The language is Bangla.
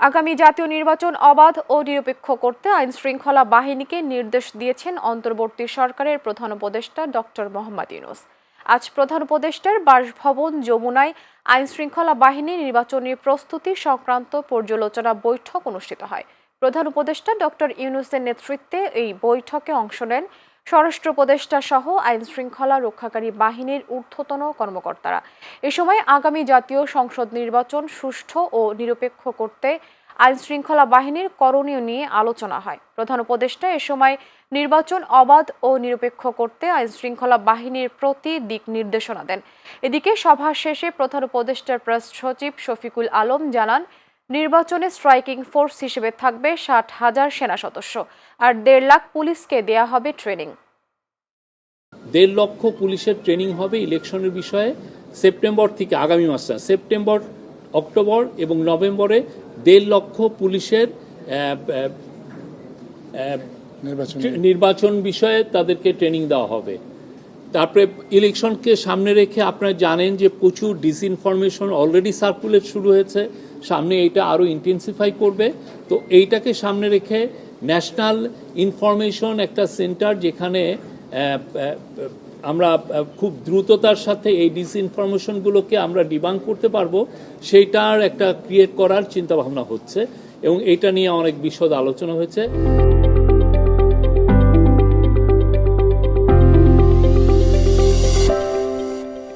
আগামী জাতীয় নির্বাচন অবাধ ও নিরপেক্ষ করতে আইনশৃঙ্খলা বাহিনীকে নির্দেশ দিয়েছেন অন্তর্বর্তী সরকারের প্রধান উপদেষ্টা ডক্টর মোহাম্মদ ইউনূস। আজ প্রধান উপদেষ্টার বাসভবন যমুনায় আইনশৃঙ্খলা বাহিনীর নির্বাচনী প্রস্তুতি সংক্রান্ত পর্যালোচনা বৈঠক অনুষ্ঠিত হয়। প্রধান উপদেষ্টা ডক্টর ইউনূসের নেতৃত্বে এই বৈঠকে অংশ নেন স্বরাষ্ট্র উপদেষ্টা সহ আইনশৃঙ্খলা রক্ষাকারী বাহিনীর ঊর্ধ্বতন কর্মকর্তারা। এ সময় আগামী জাতীয় সংসদ নির্বাচন সুষ্ঠু ও নিরপেক্ষ করতে আইনশৃঙ্খলা বাহিনীর করণীয় নিয়ে আলোচনা হয়। প্রধান উপদেষ্টা এ সময় নির্বাচন অবাধ ও নিরপেক্ষ করতে আইনশৃঙ্খলা বাহিনীর প্রতি দিক নির্দেশনা দেন। এদিকে সভা শেষে প্রধান উপদেষ্টার প্রেস সচিব শফিকুল আলম জানান, নির্বাচনে স্ট্রাইকিং ফোর্স হিসেবে থাকবে 60,000 সেনা সদস্য আর 1.5 লাখ পুলিশকে দেয়া হবে ট্রেনিং। 1.5 লক্ষ পুলিশের ট্রেনিং হবে ইলেকশনের বিষয়ে সেপ্টেম্বর থেকে, আগামী মাসে সেপ্টেম্বর, অক্টোবর এবং নভেম্বরে 1.5 লক্ষ পুলিশের নির্বাচন বিষয়ে তাদেরকে ট্রেনিং দেওয়া হবে। তারপরে ইলেকশনকে সামনে রেখে আপনারা জানেন যে প্রচুর ডিসইনফরমেশন অলরেডি সার্কুলেট শুরু হয়েছে, সামনে এইটা আরও ইন্টেন্সিফাই করবে। তো এইটাকে সামনে রেখে ন্যাশনাল ইনফরমেশন একটা সেন্টার, যেখানে আমরা খুব দ্রুততার সাথে এই ডিসইনফরমেশনগুলোকে আমরা ডিবাঙ্ক করতে পারবো, সেইটার একটা ক্রিয়েট করার চিন্তাভাবনা হচ্ছে এবং এইটা নিয়ে অনেক বিশদ আলোচনা হয়েছে।